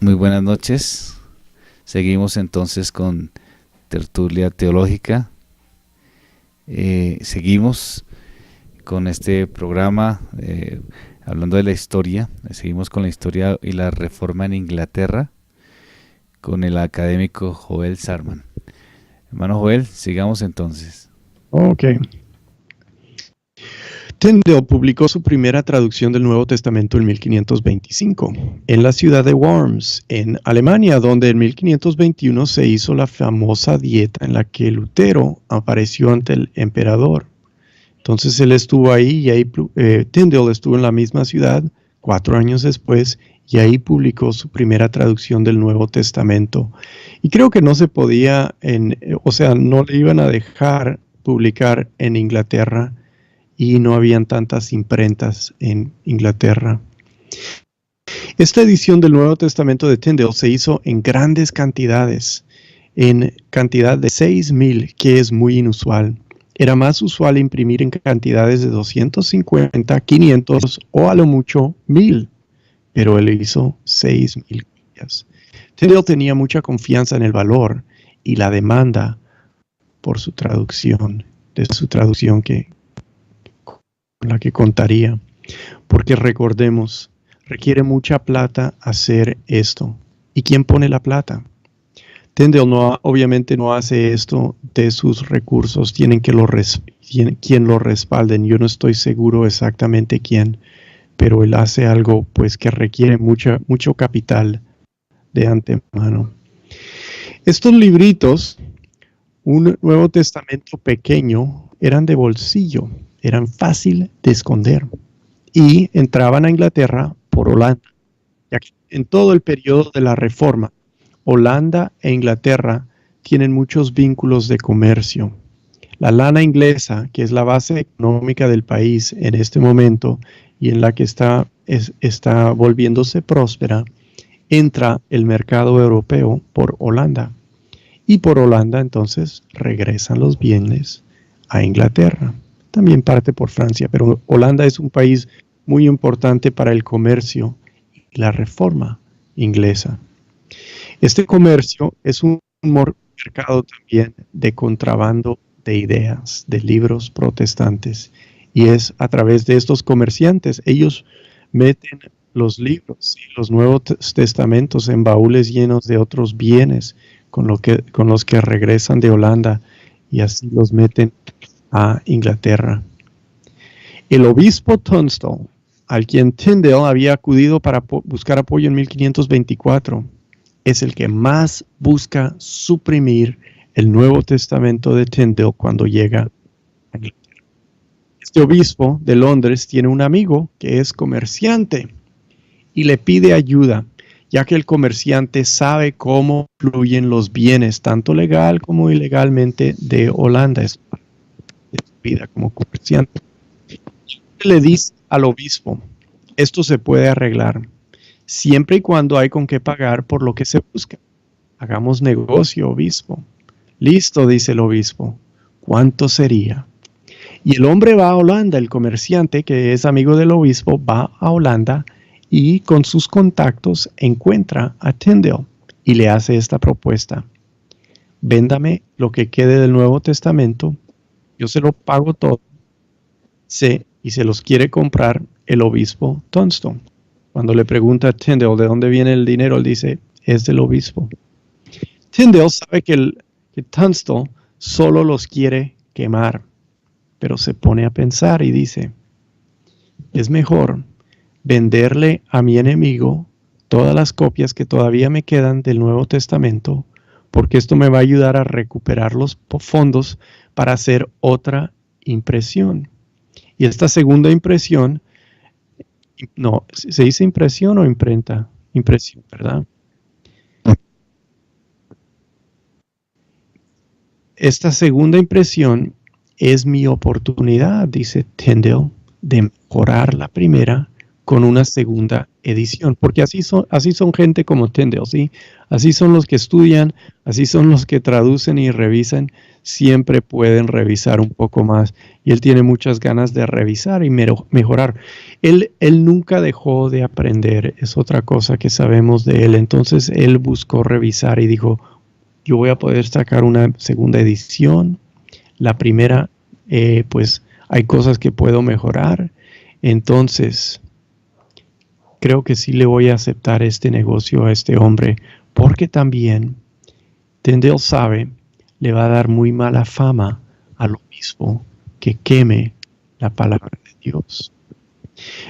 Muy buenas noches. Seguimos entonces con Tertulia Teológica. Seguimos con este programa hablando de la historia. Seguimos con la historia y la reforma en Inglaterra con el académico Joel Sarman. Hermano Joel, sigamos entonces. Ok. Tyndale publicó su primera traducción del Nuevo Testamento en 1525 en la ciudad de Worms, en Alemania, donde en 1521 se hizo la famosa dieta en la que Lutero apareció ante el emperador. Entonces él estuvo ahí y Tyndale estuvo en la misma ciudad 4 años después y ahí publicó su primera traducción del Nuevo Testamento. Y creo que no se podía, no le iban a dejar publicar en Inglaterra y no habían tantas imprentas en Inglaterra. Esta edición del Nuevo Testamento de Tyndale se hizo en grandes cantidades, en cantidad de 6,000, que es muy inusual. Era más usual imprimir en cantidades de 250, 500 o a lo mucho 1,000, pero él hizo 6,000 copias. Tyndale tenía mucha confianza en el valor y la demanda por su traducción, con la que contaría, porque recordemos, requiere mucha plata hacer esto. ¿Y quién pone la plata? Tyndale obviamente no hace esto de sus recursos, tienen quien lo respalden. Yo no estoy seguro exactamente quién, pero él hace algo pues que requiere mucho capital de antemano. Estos libritos, un Nuevo Testamento pequeño, eran de bolsillo. Eran fácil de esconder y entraban a Inglaterra por Holanda, ya que en todo el periodo de la Reforma, Holanda e Inglaterra tienen muchos vínculos de comercio. La lana inglesa, que es la base económica del país en este momento y en la que está volviéndose próspera, entra el mercado europeo por Holanda. Y por Holanda entonces regresan los bienes a Inglaterra. También parte por Francia, pero Holanda es un país muy importante para el comercio y la reforma inglesa. Este comercio es un mercado también de contrabando de ideas, de libros protestantes, y es a través de estos comerciantes, ellos meten los libros y los Nuevos Testamentos en baúles llenos de otros bienes con los que regresan de Holanda y así los meten a Inglaterra. El obispo Tunstall, al quien Tyndale había acudido para buscar apoyo en 1524, es el que más busca suprimir el Nuevo Testamento de Tyndale cuando llega a Inglaterra. Este obispo de Londres tiene un amigo que es comerciante y le pide ayuda, ya que el comerciante sabe cómo fluyen los bienes, tanto legal como ilegalmente, de Holanda. Es de su vida como comerciante. Le dice al obispo, esto se puede arreglar, siempre y cuando hay con qué pagar por lo que se busca. Hagamos negocio, obispo. Listo, dice el obispo. ¿Cuánto sería? Y el hombre va a Holanda, el comerciante que es amigo del obispo va a Holanda y con sus contactos encuentra a Tyndale y le hace esta propuesta. Véndame lo que quede del Nuevo Testamento, yo se lo pago todo. Y se los quiere comprar el obispo Tunstall. Cuando le pregunta a Tyndale de dónde viene el dinero, él dice, es del obispo. Tyndale sabe que Tunstall solo los quiere quemar, pero se pone a pensar y dice, es mejor venderle a mi enemigo todas las copias que todavía me quedan del Nuevo Testamento, porque esto me va a ayudar a recuperar los fondos para hacer otra impresión. Y esta segunda impresión, no, ¿se dice impresión o imprenta? Impresión, ¿verdad? Esta segunda impresión es mi oportunidad, dice Tyndale, de mejorar la primera con una segunda edición, porque así son gente como Tyndale, ¿sí? Así son los que estudian, así son los que traducen y revisan, siempre pueden revisar un poco más, y él tiene muchas ganas de revisar y mejorar. Él nunca dejó de aprender, es otra cosa que sabemos de él, entonces él buscó revisar y dijo, yo voy a poder sacar una segunda edición, la primera, pues hay cosas que puedo mejorar, entonces creo que sí le voy a aceptar este negocio a este hombre, porque también Tyndale sabe, le va a dar muy mala fama al obispo que queme la palabra de Dios.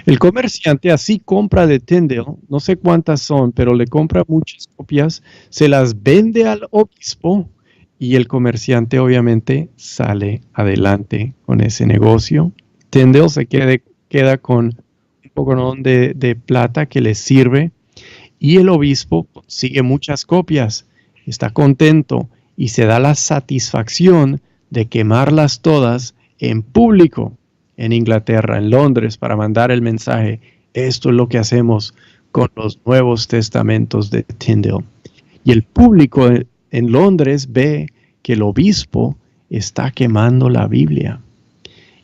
El comerciante así compra de Tyndale, no sé cuántas son, pero le compra muchas copias, se las vende al obispo y el comerciante obviamente sale adelante con ese negocio. Tyndale se queda con poco de plata que le sirve y el obispo consigue muchas copias, está contento y se da la satisfacción de quemarlas todas en público en Inglaterra, en Londres, para mandar el mensaje. Esto es lo que hacemos con los Nuevos Testamentos de Tyndale. Y el público en Londres ve que el obispo está quemando la Biblia.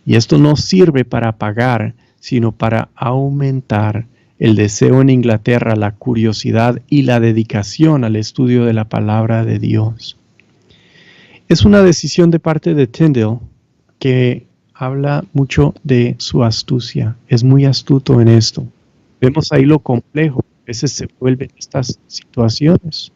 Y esto no sirve para pagar, sino para aumentar el deseo en Inglaterra, la curiosidad y la dedicación al estudio de la palabra de Dios. Es una decisión de parte de Tyndale que habla mucho de su astucia. Es muy astuto en esto. Vemos ahí lo complejo. A veces se vuelven estas situaciones.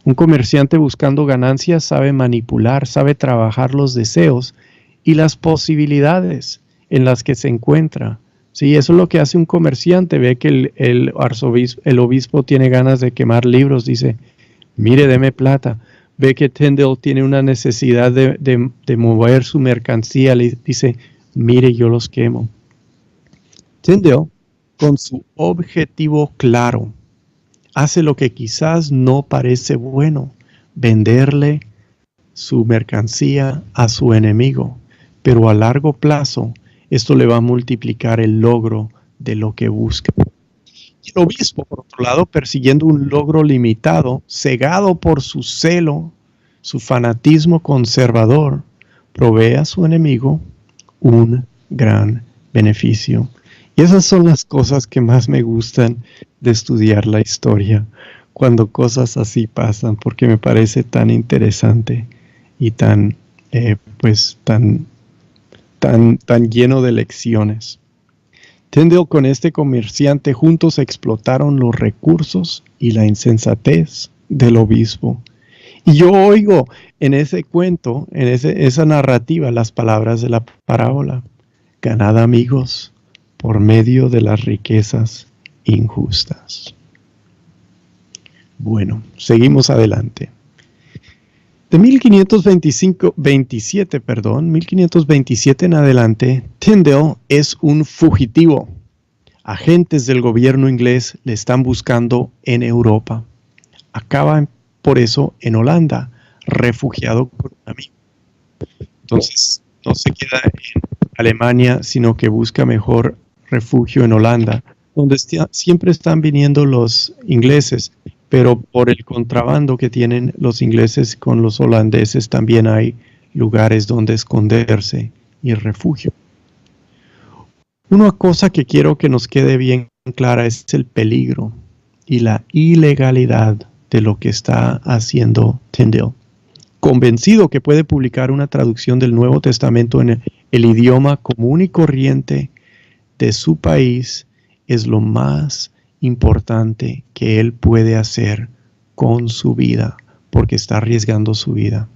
Un comerciante buscando ganancias sabe manipular, sabe trabajar los deseos y las posibilidades en las que se encuentra. Sí, eso es lo que hace un comerciante. Ve que el obispo tiene ganas de quemar libros, dice, mire, deme plata. Ve que Tyndale tiene una necesidad de mover su mercancía, le dice, mire, yo los quemo. Tyndale, con su objetivo claro, hace lo que quizás no parece bueno, venderle su mercancía a su enemigo, pero a largo plazo esto le va a multiplicar el logro de lo que busca. Y el obispo, por otro lado, persiguiendo un logro limitado, cegado por su celo, su fanatismo conservador, provee a su enemigo un gran beneficio. Y esas son las cosas que más me gustan de estudiar la historia, cuando cosas así pasan, porque me parece tan interesante y tan lleno de lecciones. Tyndale con este comerciante juntos explotaron los recursos y la insensatez del obispo. Y yo oigo en ese cuento, en esa narrativa, las palabras de la parábola. Ganad amigos por medio de las riquezas injustas. Bueno, seguimos adelante. De 1527 en adelante, Tyndale es un fugitivo. Agentes del gobierno inglés le están buscando en Europa. Acaba por eso en Holanda, refugiado por un amigo. Entonces, no se queda en Alemania, sino que busca mejor refugio en Holanda, donde siempre están viniendo los ingleses. Pero por el contrabando que tienen los ingleses con los holandeses, también hay lugares donde esconderse y refugio. Una cosa que quiero que nos quede bien clara es el peligro y la ilegalidad de lo que está haciendo Tyndale. Convencido que puede publicar una traducción del Nuevo Testamento en el idioma común y corriente de su país, es lo más importante que él puede hacer con su vida, porque está arriesgando su vida.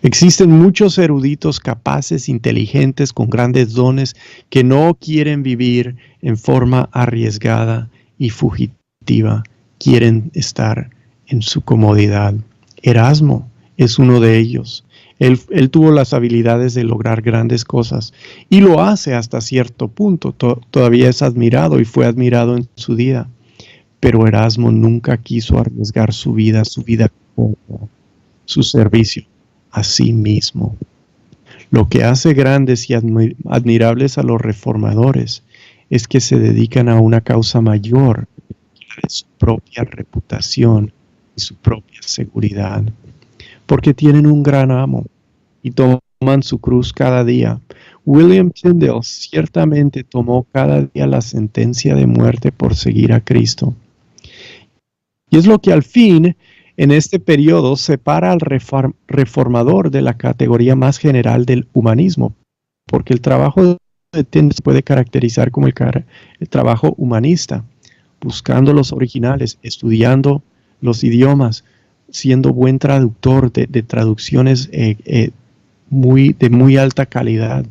Existen muchos eruditos capaces, inteligentes, con grandes dones, que no quieren vivir en forma arriesgada y fugitiva, quieren estar en su comodidad. Erasmo es uno de ellos. Él tuvo las habilidades de lograr grandes cosas y lo hace hasta cierto punto. Todavía es admirado y fue admirado en su día. Pero Erasmo nunca quiso arriesgar su vida como su servicio a sí mismo. Lo que hace grandes y admirables a los reformadores es que se dedican a una causa mayor, la de su propia reputación y su propia seguridad, porque tienen un gran amo y toman su cruz cada día. William Tyndale ciertamente tomó cada día la sentencia de muerte por seguir a Cristo. Y es lo que al fin, en este periodo, separa al reformador de la categoría más general del humanismo, porque el trabajo de Tyndale se puede caracterizar como el trabajo humanista, buscando los originales, estudiando los idiomas, siendo buen traductor de traducciones de muy alta calidad.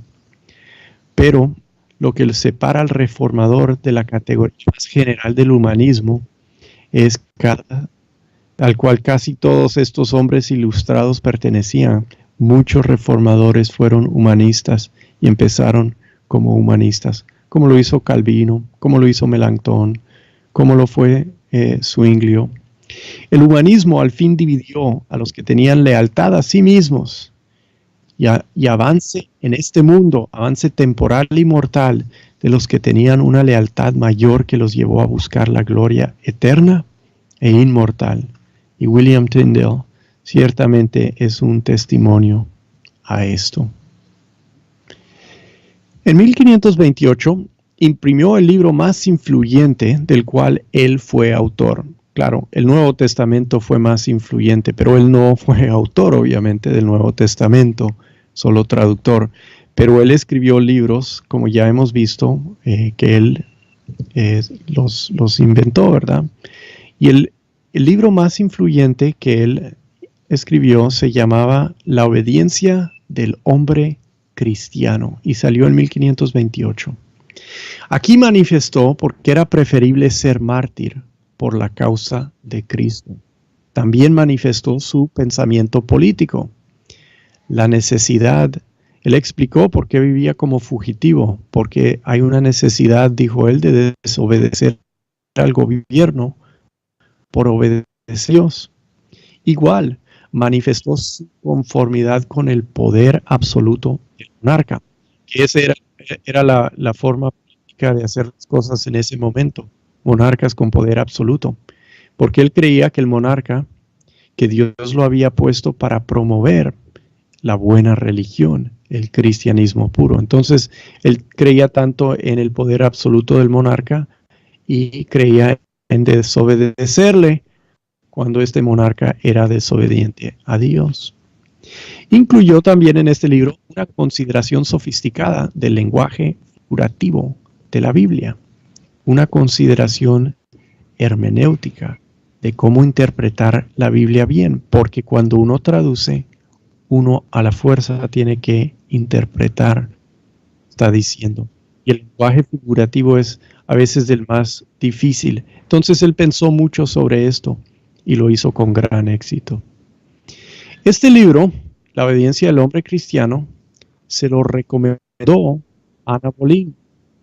Pero lo que separa al reformador de la categoría más general del humanismo es al cual casi todos estos hombres ilustrados pertenecían. Muchos reformadores fueron humanistas y empezaron como humanistas, como lo hizo Calvino, como lo hizo Melanchthon, como lo fue Zwinglio. El humanismo al fin dividió a los que tenían lealtad a sí mismos y avance en este mundo, avance temporal y mortal, de los que tenían una lealtad mayor que los llevó a buscar la gloria eterna e inmortal. Y William Tyndale ciertamente es un testimonio a esto. En 1528 imprimió el libro más influyente del cual él fue autor. Claro, el Nuevo Testamento fue más influyente, pero él no fue autor, obviamente, del Nuevo Testamento, solo traductor. Pero él escribió libros, como ya hemos visto, que él los inventó, ¿verdad? Y el libro más influyente que él escribió se llamaba La obediencia del hombre cristiano y salió en 1528. Aquí manifestó por qué era preferible ser mártir por la causa de Cristo. También manifestó su pensamiento político, la necesidad. Él explicó por qué vivía como fugitivo, porque hay una necesidad, dijo él, de desobedecer al gobierno por obedecer a Dios. Igual, manifestó su conformidad con el poder absoluto del monarca, que esa era la forma política de hacer las cosas en ese momento, monarcas con poder absoluto, porque él creía que el monarca, que Dios lo había puesto para promover la buena religión, el cristianismo puro. Entonces, él creía tanto en el poder absoluto del monarca y creía en desobedecerle cuando este monarca era desobediente a Dios. Incluyó también en este libro una consideración sofisticada del lenguaje figurativo de la Biblia, una consideración hermenéutica de cómo interpretar la Biblia bien, porque cuando uno traduce, uno a la fuerza tiene que interpretar, está diciendo. Y el lenguaje figurativo es a veces del más difícil. Entonces él pensó mucho sobre esto y lo hizo con gran éxito. Este libro, La obediencia del hombre cristiano, se lo recomendó Ana Boleyn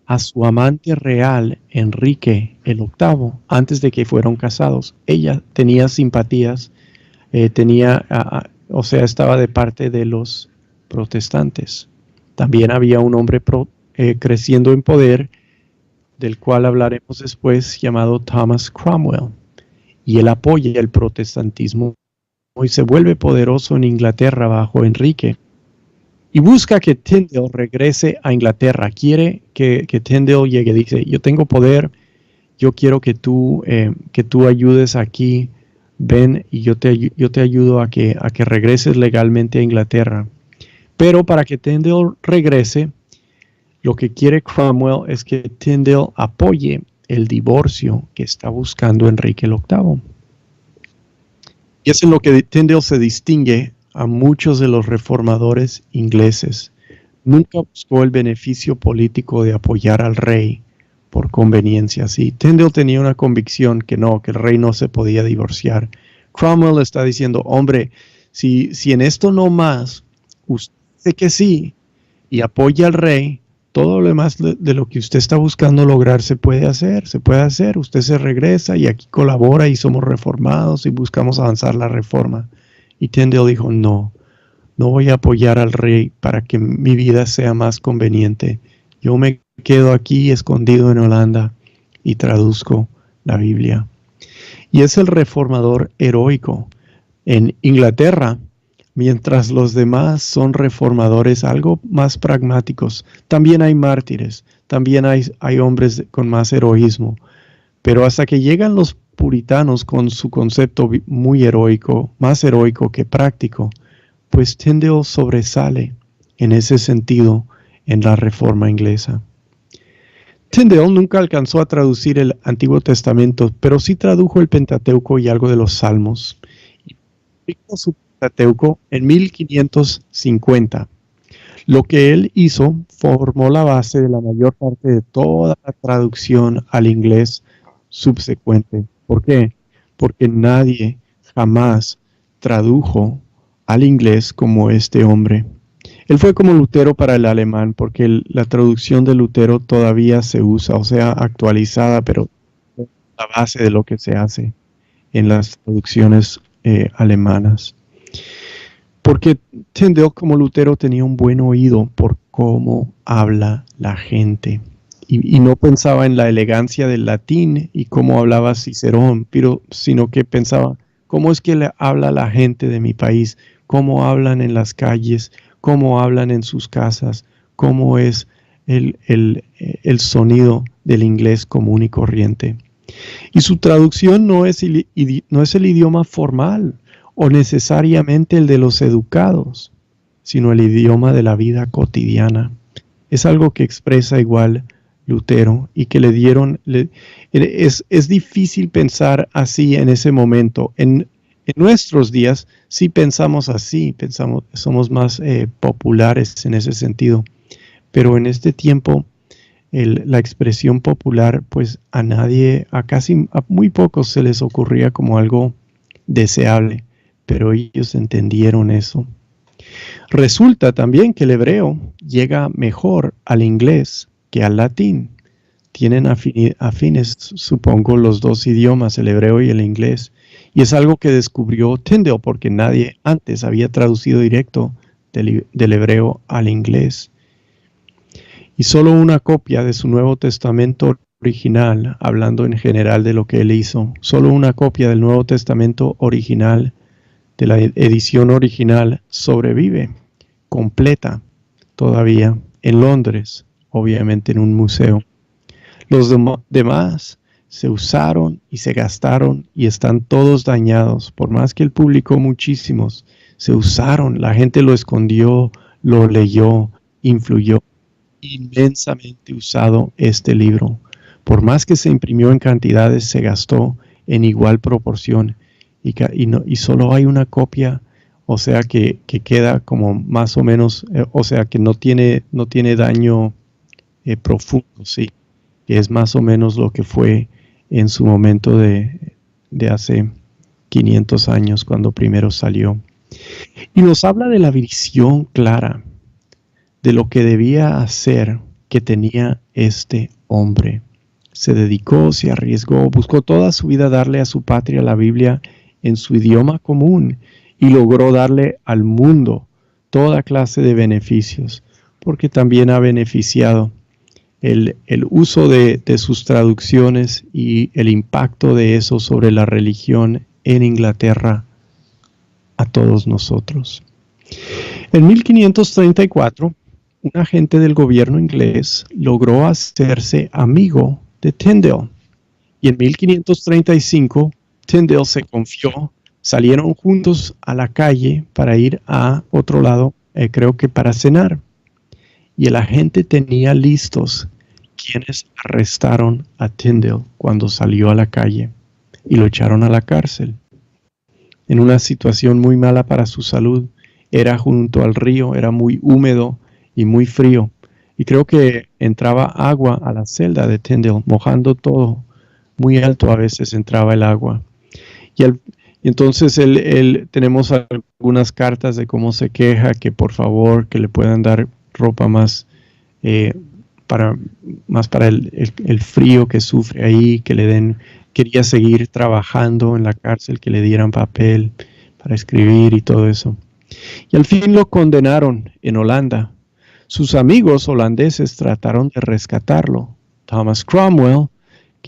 a su amante real, Enrique el VIII, antes de que fueran casados. Ella tenía simpatías, estaba de parte de los protestantes. También había un hombre creciendo en poder, del cual hablaremos después, llamado Thomas Cromwell. Y él apoya el protestantismo y se vuelve poderoso en Inglaterra bajo Enrique. Y busca que Tyndale regrese a Inglaterra. Quiere que Tyndale llegue. Dice, yo tengo poder, yo quiero que tú ayudes aquí. Ven y yo te ayudo a que regreses legalmente a Inglaterra. Pero para que Tyndale regrese, lo que quiere Cromwell es que Tyndale apoye el divorcio que está buscando Enrique el VIII. Y es en lo que Tyndale se distingue a muchos de los reformadores ingleses. Nunca buscó el beneficio político de apoyar al rey por conveniencia. Sí, Tyndale tenía una convicción que el rey no se podía divorciar. Cromwell está diciendo, hombre, si en esto no más, usted dice que sí y apoya al rey, todo lo demás de lo que usted está buscando lograr se puede hacer, usted se regresa y aquí colabora y somos reformados y buscamos avanzar la reforma. Y Tyndale dijo, no voy a apoyar al rey para que mi vida sea más conveniente. Yo me quedo aquí escondido en Holanda y traduzco la Biblia. Y es el reformador heroico. En Inglaterra, mientras los demás son reformadores algo más pragmáticos, también hay mártires, también hay hombres con más heroísmo. Pero hasta que llegan los puritanos con su concepto muy heroico, más heroico que práctico, pues Tyndale sobresale en ese sentido en la Reforma inglesa. Tyndale nunca alcanzó a traducir el Antiguo Testamento, pero sí tradujo el Pentateuco y algo de los Salmos. Y publicó su Pentateuco en 1550. Lo que él hizo formó la base de la mayor parte de toda la traducción al inglés subsecuente. ¿Por qué? Porque nadie jamás tradujo al inglés como este hombre. Él fue como Lutero para el alemán, porque la traducción de Lutero todavía se usa, o sea, actualizada, pero la base de lo que se hace en las traducciones alemanas. Porque Tyndale, como Lutero, tenía un buen oído por cómo habla la gente. Y no pensaba en la elegancia del latín y cómo hablaba Cicerón, sino que pensaba, ¿cómo es que le habla la gente de mi país? ¿Cómo hablan en las calles? ¿Cómo hablan en sus casas? ¿Cómo es el sonido del inglés común y corriente? Y su traducción no es el idioma formal o necesariamente el de los educados, sino el idioma de la vida cotidiana. Es algo que expresa igual Lutero y que le dieron. Es difícil pensar así en ese momento. En nuestros días sí pensamos así, somos más populares en ese sentido. Pero en este tiempo la expresión popular, pues a muy pocos se les ocurría como algo deseable, pero ellos entendieron eso. Resulta también que el hebreo llega mejor al inglés que al latín. Tienen afines, supongo, los dos idiomas, el hebreo y el inglés. Y es algo que descubrió Tyndale, porque nadie antes había traducido directo del hebreo al inglés. Y solo una copia de su Nuevo Testamento original, hablando en general de lo que él hizo, solo una copia del Nuevo Testamento original, de la edición original, sobrevive, completa, todavía, en Londres, obviamente en un museo. Los demás se usaron y se gastaron y están todos dañados, por más que él publicó muchísimos, se usaron, la gente lo escondió, lo leyó, influyó. Inmensamente usado este libro. Por más que se imprimió en cantidades, se gastó en igual proporción y solo hay una copia, o sea que queda como más o menos, o sea que no tiene daño profundo, sí, que es más o menos lo que fue en su momento de hace 500 años cuando primero salió. Y nos habla de la visión clara de lo que debía hacer que tenía este hombre. Se dedicó, se arriesgó, buscó toda su vida darle a su patria la Biblia en su idioma común y logró darle al mundo toda clase de beneficios, porque también ha beneficiado el uso de sus traducciones y el impacto de eso sobre la religión en Inglaterra a todos nosotros. En 1534, un agente del gobierno inglés logró hacerse amigo de Tyndale. Y en 1535, Tyndale se confió, salieron juntos a la calle para ir a otro lado, creo que para cenar. Y el agente tenía listos quienes arrestaron a Tyndale cuando salió a la calle y lo echaron a la cárcel. En una situación muy mala para su salud, era junto al río, era muy húmedo y muy frío, y creo que entraba agua a la celda de Tyndale, mojando todo, muy alto a veces entraba el agua. Y entonces tenemos algunas cartas de cómo se queja, que por favor, que le puedan dar ropa más para el frío que sufre ahí, que le den, quería seguir trabajando en la cárcel, que le dieran papel para escribir y todo eso. Y al fin lo condenaron en Holanda. Sus amigos holandeses trataron de rescatarlo. Thomas Cromwell,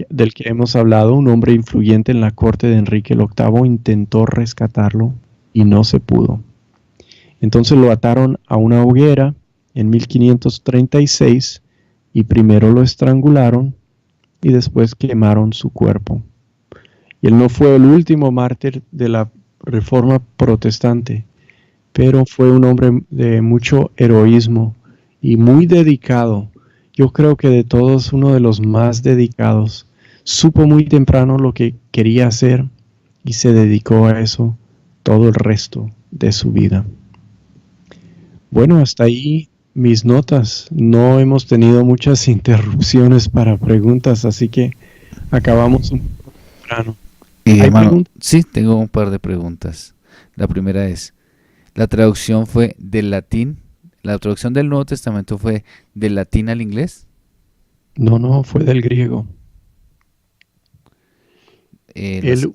del que hemos hablado, un hombre influyente en la corte de Enrique VIII, intentó rescatarlo y no se pudo. Entonces lo ataron a una hoguera en 1536 y primero lo estrangularon y después quemaron su cuerpo. Y él no fue el último mártir de la Reforma protestante, pero fue un hombre de mucho heroísmo y muy dedicado. Yo creo que de todos uno de los más dedicados. Supo muy temprano lo que quería hacer y se dedicó a eso todo el resto de su vida. Bueno, hasta ahí mis notas. No hemos tenido muchas interrupciones para preguntas, así que acabamos un poco temprano. Y hermano, sí, tengo un par de preguntas. La primera es, ¿la traducción fue del latín? ¿La traducción del Nuevo Testamento fue del latín al inglés? No, fue del griego. Él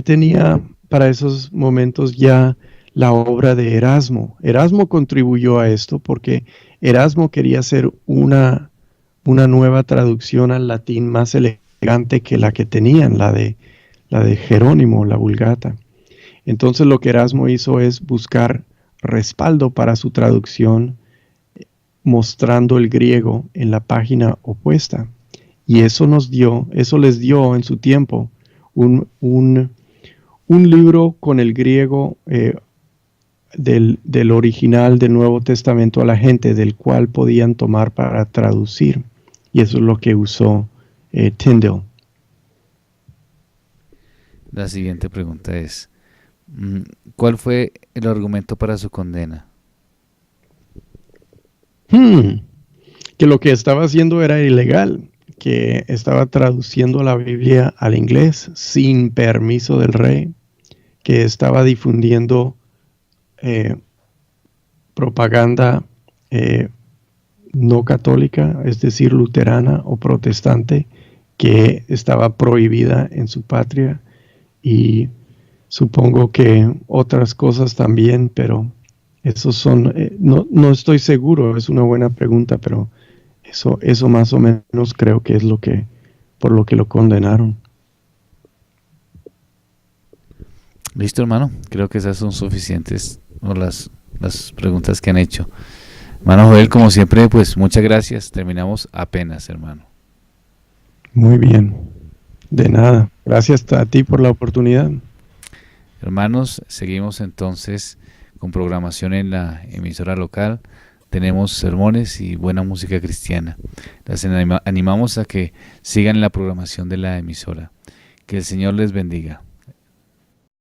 tenía para esos momentos ya la obra de Erasmo. Erasmo contribuyó a esto porque Erasmo quería hacer una nueva traducción al latín más elegante que la que tenían, la de Jerónimo, la Vulgata. Entonces lo que Erasmo hizo es buscar respaldo para su traducción mostrando el griego en la página opuesta. Y eso les dio en su tiempo un libro con el griego del original del Nuevo Testamento a la gente, del cual podían tomar para traducir. Y eso es lo que usó Tyndale. La siguiente pregunta es, ¿cuál fue el argumento para su condena? Que lo que estaba haciendo era ilegal, que estaba traduciendo la Biblia al inglés sin permiso del rey, que estaba difundiendo propaganda no católica, es decir, luterana o protestante, que estaba prohibida en su patria, y supongo que otras cosas también, pero esos son, no estoy seguro, es una buena pregunta, pero eso más o menos creo que es por lo que lo condenaron. Listo, hermano, creo que esas son suficientes, ¿no? las preguntas que han hecho. Hermano Joel, como siempre, pues muchas gracias. Terminamos apenas, hermano. Muy bien. De nada. Gracias a ti por la oportunidad. Hermanos, seguimos entonces con programación en la emisora local. Tenemos sermones y buena música cristiana. Les animamos a que sigan la programación de la emisora. Que el Señor les bendiga.